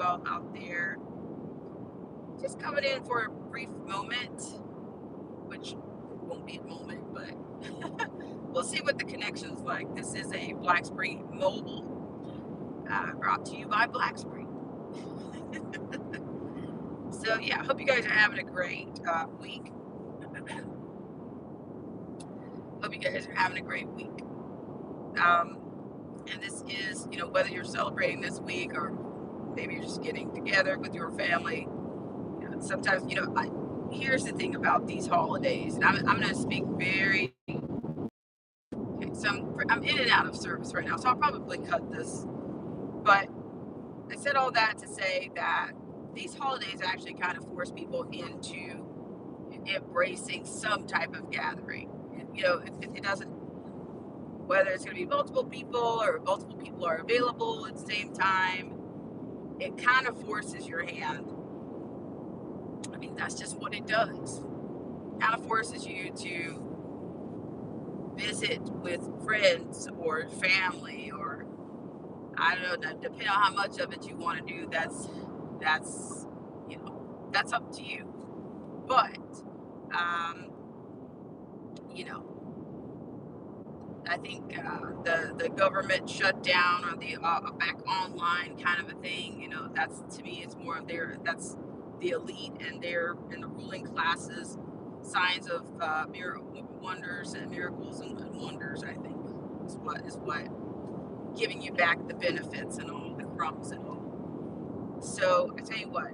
all out there. Just coming in for a brief moment, which won't be a moment, but we'll see what the connection's like. This is a Black Spring Mobile, brought to you by Black Spring. So yeah, hope you guys are having a great week. Hope you guys are having a great week. And this is, whether you're celebrating this week or maybe you're just getting together with your family. Sometimes, here's the thing about these holidays, and I'm going to speak very. Okay, so I'm in and out of service right now, so I'll probably cut this. But I said all that to say that these holidays actually kind of force people into embracing some type of gathering. If it doesn't, whether it's going to be multiple people or multiple people are available at the same time, it kind of forces your hand. I mean, that's just what it does. It kind of forces you to visit with friends or family, or I don't know, depending on how much of it you want to do, that's that's up to you. But you know, I think the government shutdown or the back online kind of a thing, that's, to me, it's more of that's the elite and the ruling classes signs of wonders and miracles and wonders. I think is what giving you back the benefits and all the crumbs and all. So I tell you what,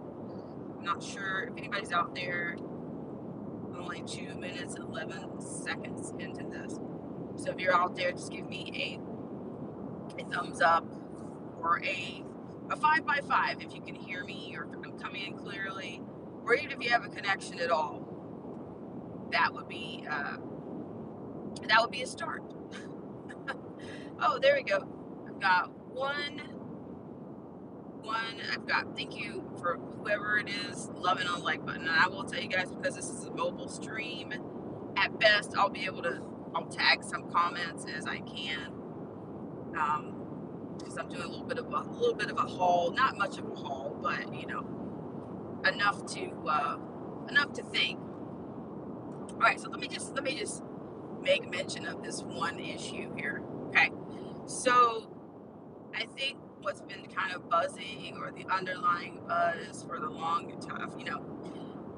I'm not sure if anybody's out there. I'm only 2 minutes and 11 seconds into this. So if you're out there, just give me a thumbs up or a 5x5 if you can hear me or if I'm coming in clearly, or even if you have a connection at all. That would be a start. Oh, there we go. I've got one. I've got, thank you for whoever it is loving on the like button. And I will tell you guys, because this is a mobile stream, at best I'll tag some comments as I can, because I'm doing a little bit of a haul, not much of a haul, but enough to think. All right, so let me just make mention of this one issue here. Okay, so I think what's been kind of buzzing, or the underlying buzz for the long time,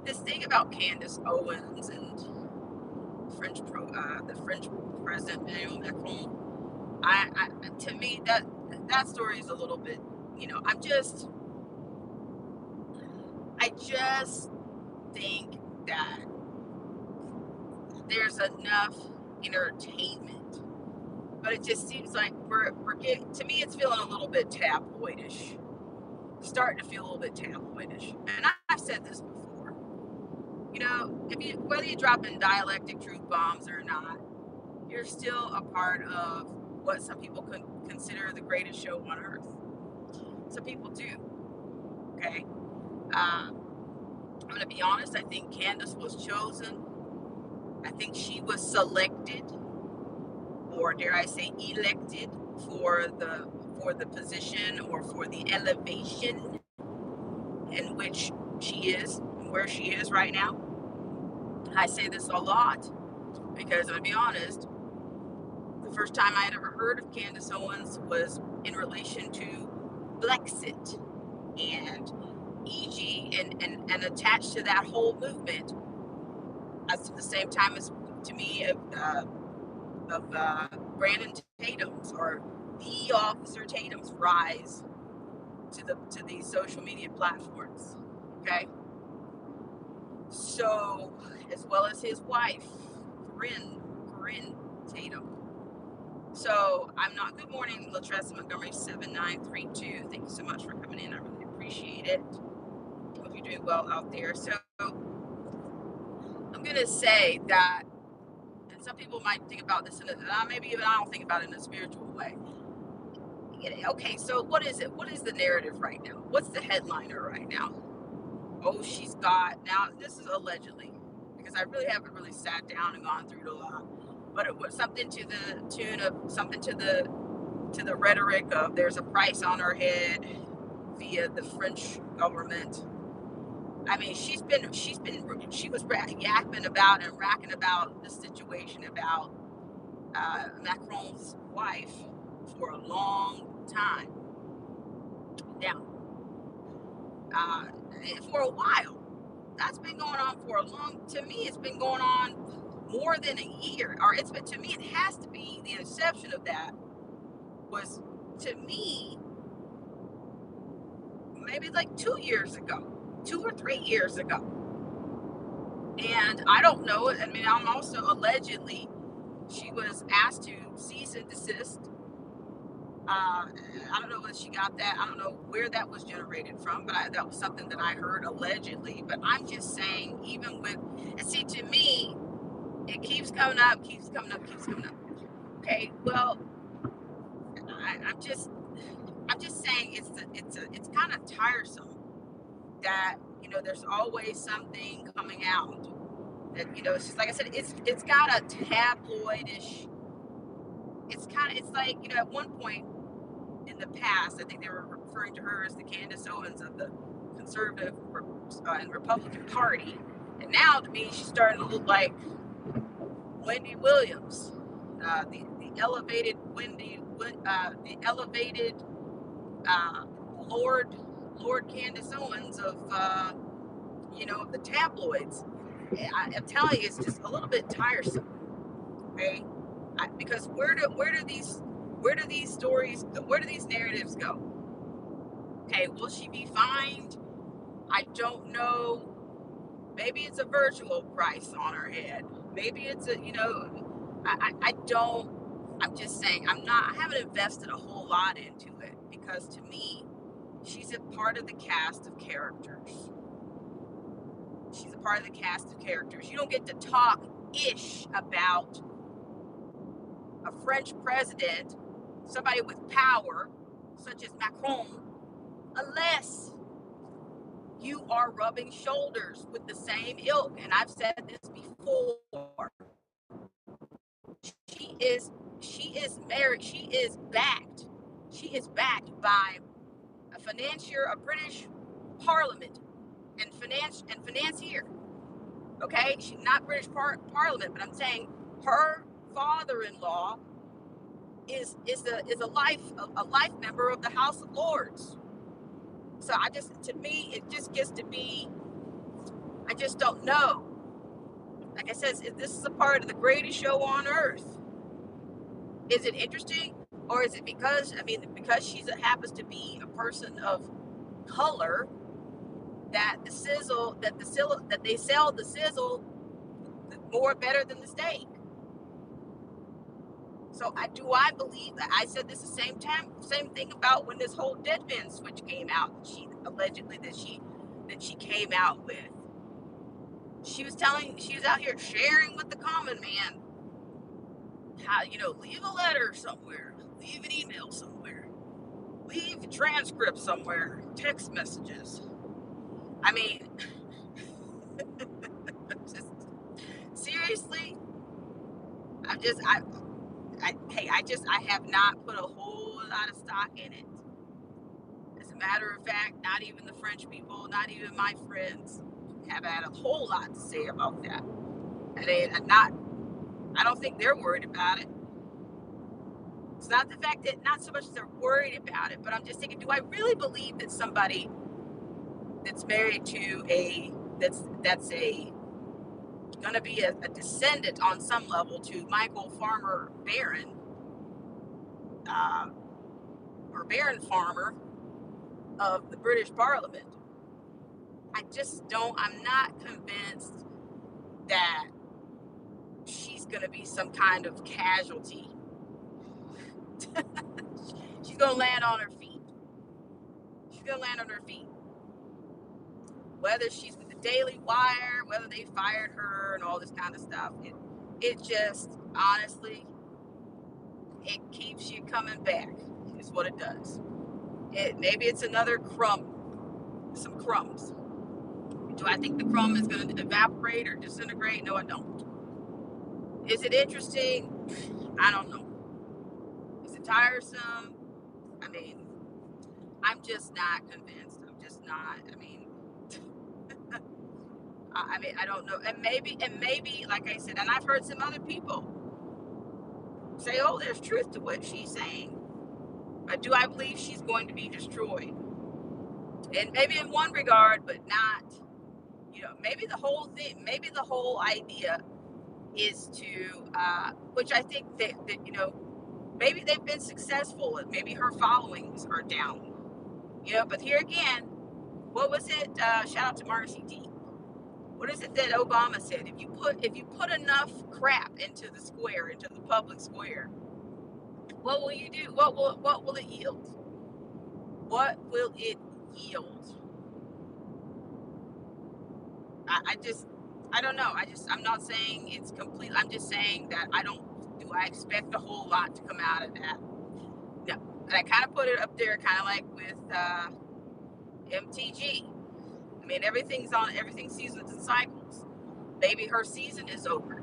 this thing about Candace Owens and the French president Emmanuel Macron. To me, that story is a little bit, I just think that there's enough entertainment, but it just seems like we're getting, to me, it's feeling a little bit tabloidish. Starting to feel a little bit tabloidish. And I've said this before. Whether you drop in dialectic truth bombs or not, you're still a part of what some people consider the greatest show on earth. Some people do. Okay. I'm going to be honest. I think Candace was chosen. I think she was selected, or dare I say elected, for the position or for the elevation in which she is, where she is right now. I say this a lot because, I'm going to be honest, the first time I had ever heard of Candace Owens was in relation to Brexit and and attached to that whole movement at the same time as, to me, of Brandon Tatum's, or the Officer Tatum's, rise to these social media platforms. Okay, so, as well as his wife, Corinne Tatum. So I'm not. Good morning, Latressa Montgomery 7932. Thank you so much for coming in. I really appreciate it. Hope you're doing well out there. So I'm gonna say that, and some people might think about this maybe even I don't think about it in a spiritual way. Okay, so what is it? What is the narrative right now? What's the headliner right now? Oh, she's got, now this is allegedly, because I really haven't really sat down and gone through it a lot, but it was something to the tune of something to the rhetoric of there's a price on her head via the French government. I mean, she was yapping about and racking about the situation about Macron's wife for a long time now, uh, for a while. That's been going on for a long. To me, it's been going on more than a year, or it's been, to me, it has to be the inception of that was, to me, maybe like 2 years ago, 2 or 3 years ago. And I don't know. I mean, I'm also allegedly, she was asked to cease and desist. I don't know whether she got that. I don't know where that was generated from, but that was something that I heard allegedly. But I'm just saying, even with, and see, to me, it keeps coming up, keeps coming up, keeps coming up. Okay, well, I'm just saying it's kind of tiresome that there's always something coming out that it's just like I said, it's got a tabloidish. It's like at one point in the past, I think they were referring to her as the Candace Owens of the conservative and Republican Party, and now to me she's starting to look like Wendy Williams, the elevated the elevated Lord Candace Owens of the tabloids. I'm telling you, it's just a little bit tiresome. Okay, because where do these stories go? Where do these narratives go? Okay, will she be fined? I don't know. Maybe it's a virtual price on her head. Maybe it's I don't. I'm just saying, I haven't invested a whole lot into it because to me, she's a part of the cast of characters. She's a part of the cast of characters. You don't get to talk ish about a French president, somebody with power, such as Macron, unless you are rubbing shoulders with the same ilk. And I've said this before. She is married. She is backed. She is backed by a financier, a British Parliament, and financier. Okay, she's not British Parliament, but I'm saying her father-in-law is a life member of the House of Lords. So to me, it just gets to be, I just don't know. Like I said, this is a part of the greatest show on earth. Is it interesting, or is it because she happens to be a person of color that they sell the sizzle more better than the steak? So I believe that I said this the same thing about when this whole Deadpan switch came out. She allegedly that she came out with. She was out here sharing with the common man how leave a letter somewhere, leave an email somewhere, leave a transcript somewhere, text messages. I mean, just seriously, I have not put a whole lot of stock in it. As a matter of fact, not even the French people, not even my friends, have had a whole lot to say about that. And I don't think they're worried about it. It's not the fact that not so much they're worried about it, but I'm just thinking, do I really believe that somebody that's married to that's gonna be a descendant on some level to Michael Farmer Barron, or Baron Farmer of the British Parliament? I'm not convinced that she's gonna be some kind of casualty. She's gonna land on her feet. Whether she's with the Daily Wire, whether they fired her and all this kind of stuff, it just, honestly, it keeps you coming back, is what it does. Maybe it's another some crumbs. Do I think the crumb is going to evaporate or disintegrate? No, I don't. Is it interesting? I don't know. Is it tiresome? I mean, I'm just not convinced. I'm just not. I mean, I don't know. And maybe, like I said, and I've heard some other people say, "Oh, there's truth to what she's saying." But do I believe she's going to be destroyed? And maybe in one regard, but not. Maybe the whole thing, maybe the whole idea is to, which I think that maybe they've been successful, and maybe her followings are down. But here again, what was it? Shout out to Marcy D. What is it that Obama said? If you put enough crap into the square, into the public square, what will you do? What will it yield? What will it yield? I don't know. I'm not saying it's complete. I'm just saying that do I expect a whole lot to come out of that? No. And I kind of put it up there, kind of like with MTG. I mean, everything seasons and cycles. Maybe her season is over.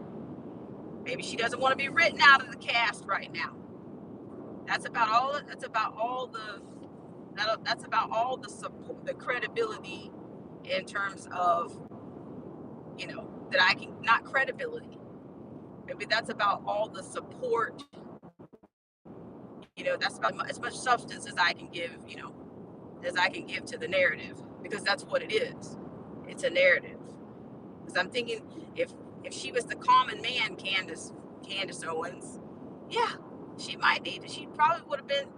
Maybe she doesn't want to be written out of the cast right now. That's about all. That's about all the support, the credibility, in terms of that I can, not credibility. Maybe that's about all the support. That's about as much substance as I can give. As I can give to the narrative, because that's what it is. It's a narrative. Because I'm thinking, if she was the common man, Candace Owens, yeah, she probably would have been,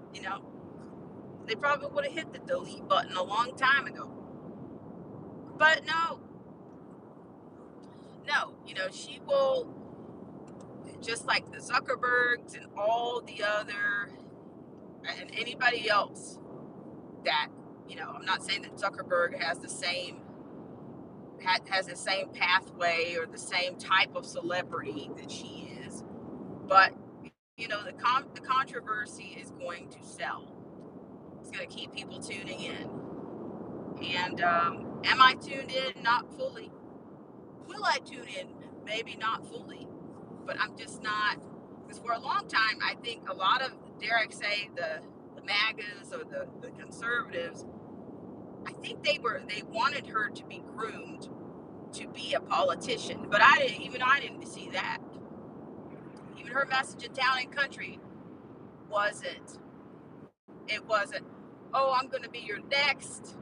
they probably would have hit the delete button a long time ago. But no, she will, just like the Zuckerbergs and all the other, and anybody else that, I'm not saying that Zuckerberg has the same pathway or the same type of celebrity that she is, but the controversy is going to sell. It's going to keep people tuning in. And am I tuned in? Not fully. Will I tune in? Maybe not fully. But I'm just not, because for a long time, I think a lot of, dare I say, the MAGAs or the conservatives, I think they wanted her to be groomed to be a politician. But I didn't see that. Even her message in Town and Country wasn't, oh, I'm going to be your next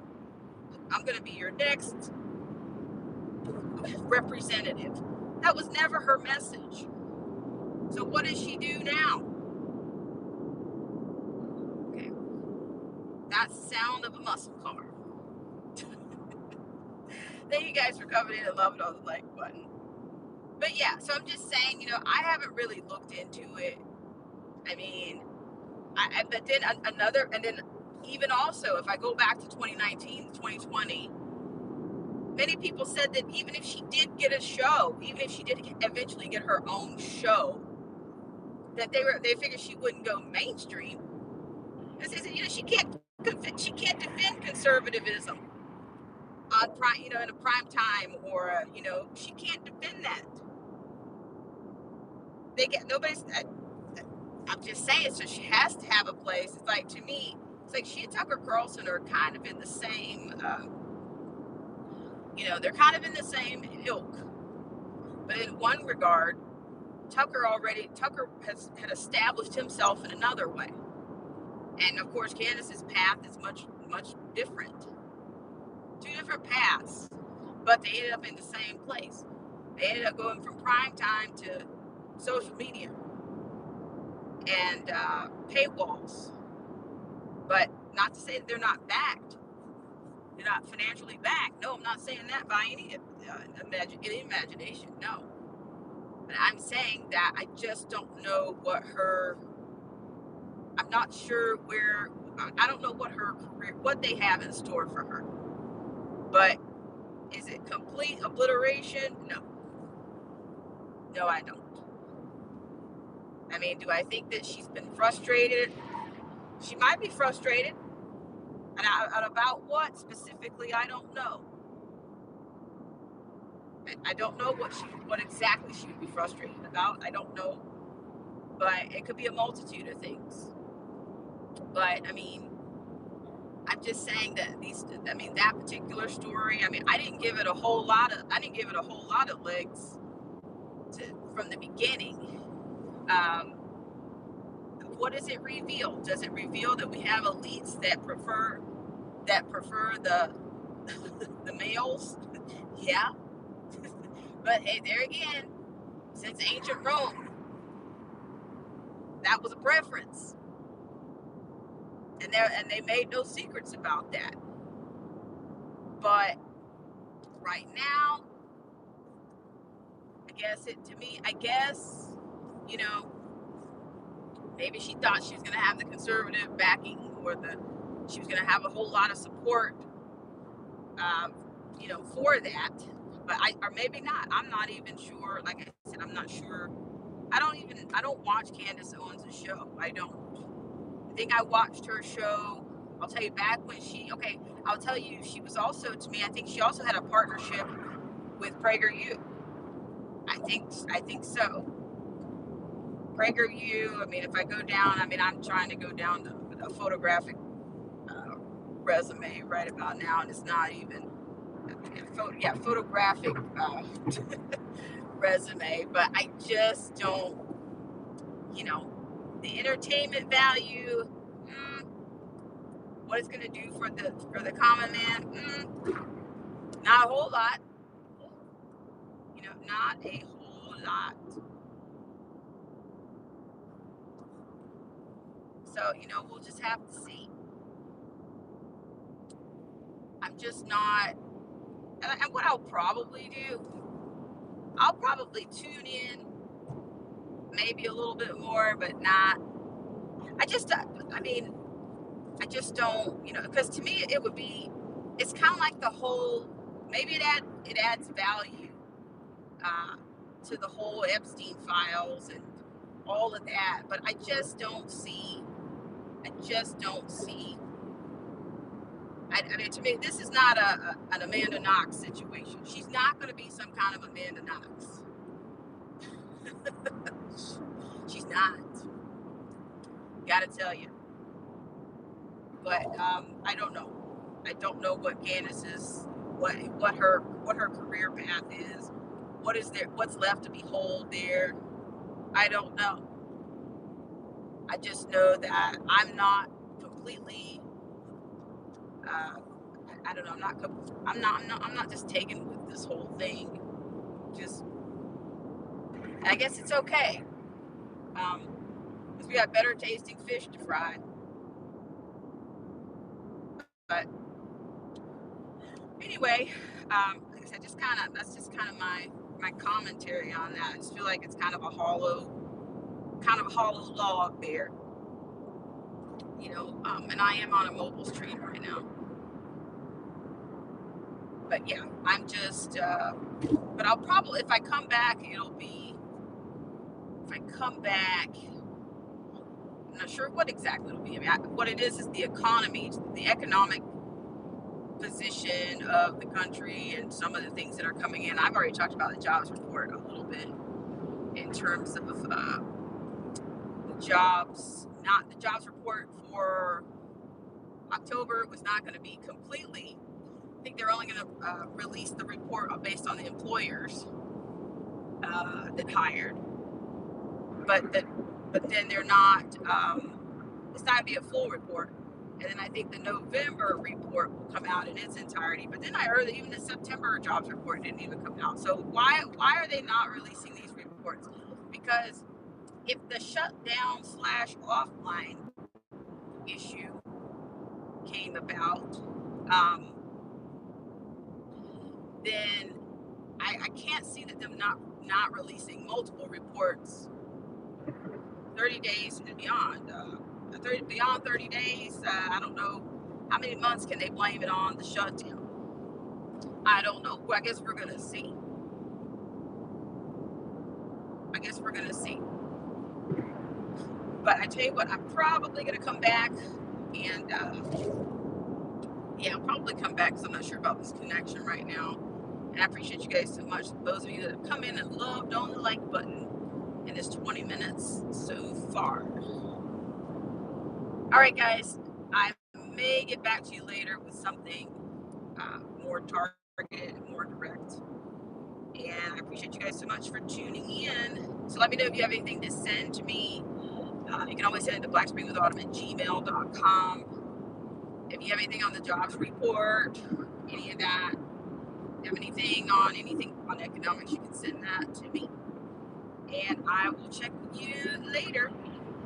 representative. That was never her message. So what does she do now? Okay. That's the sound of a muscle car. Thank you guys for coming in and loving on the like button. But yeah, so I'm just saying, I haven't really looked into it. I mean, but then and then even also, if I go back to 2019, 2020, many people said that even if she did get a show, even if she did eventually get her own show, that they figured she wouldn't go mainstream. Because they said, she can't defend conservatism on prime, in a prime time, or she can't defend that. I'm just saying, so she has to have a place. It's like, to me, it's like she and Tucker Carlson are kind of in the same, they're kind of in the same ilk. But in one regard, Tucker had established himself in another way. And of course, Candace's path is much, much different. Two different paths, but they ended up in the same place. They ended up going from prime time to social media and paywalls. But not to say that they're not backed. They're not financially backed. No, I'm not saying that by any imagination. No. But I'm saying that I just don't know I'm not sure I don't know what her career, what they have in store for her. But is it complete obliteration? No. No, I don't. I mean, do I think that she's been frustrated? She might be frustrated. And about what specifically, I don't know. I don't know what exactly she would be frustrated about. I don't know. But it could be a multitude of things. But, I mean, I'm just saying that that particular story, I didn't give it a whole lot of, legs from the beginning. Um, what does it reveal? Does it reveal that we have elites that prefer the the males? Yeah. But hey, there again, since ancient Rome, that was a preference, and they made no secrets about that. But right now, I guess, you know, maybe she thought she was going to have the conservative backing, or she was going to have a whole lot of support, um, for that. But or maybe not. I'm not even sure. Like I said, I'm not sure. I don't watch Candace Owens' show. I don't. I think I watched her show. I'll tell you back when I'll tell you, she was also, to me, I think she also had a partnership with PragerU. I think so. PragerU, if I go down, I'm trying to go down a photographic resume right about now, and it's not even, photographic resume, but I just don't, the entertainment value, what it's going to do for the common man, not a whole lot, not a whole lot. So, we'll just have to see. I'm just not, and what I'll probably do, I'll probably tune in maybe a little bit more, but not, I just, I just don't, because to me it's kind of like the whole, maybe it adds value uh, to the whole Epstein files and all of that, but I just don't see, to me, this is not an Amanda Knox situation. She's not going to be some kind of Amanda Knox. She's not. Gotta tell you. But I don't know. I don't know what Candace's, what her career path is. What's left to behold there? I don't know. I just know that I'm not completely. I don't know. I'm not just taken with this whole thing. Just, I guess it's okay. Because we got better tasting fish to fry. But anyway, like I said, that's just kind of my commentary on that. I just feel like it's kind of a hollow log there, and I am on a mobile stream right now. But yeah, I'm just, but I'll probably, if I come back, I'm not sure what exactly it'll be. What it is the economy, the economic position of the country, and some of the things that are coming in. I've already talked about the jobs report a little bit in terms of the jobs. Not the jobs report for October was not going to be completely. I think they're only going to release the report based on the employers that hired, but then they're not. It's not going to be a full report. And then I think the November report will come out in its entirety. But then I heard that even the September jobs report didn't even come out. So why are they not releasing these reports? Because if the shutdown / offline issue came about, then I can't see that them not releasing multiple reports 30 days and beyond. Beyond 30 days, I don't know how many months can they blame it on the shutdown. I don't know. Well, I guess we're gonna see. But I tell you what, I'm probably gonna come back, and I'll probably come back because I'm not sure about this connection right now. And I appreciate you guys so much. Those of you that have come in and loved on the like button in this 20 minutes so far. All right, guys, I'm may get back to you later with something more targeted and more direct. And I appreciate you guys so much for tuning in. So let me know if you have anything to send to me. You can always send it to blackspringwithautumn at gmail.com. If you have anything on the jobs report, any of that, if you have anything on economics, you can send that to me. And I will check with you later.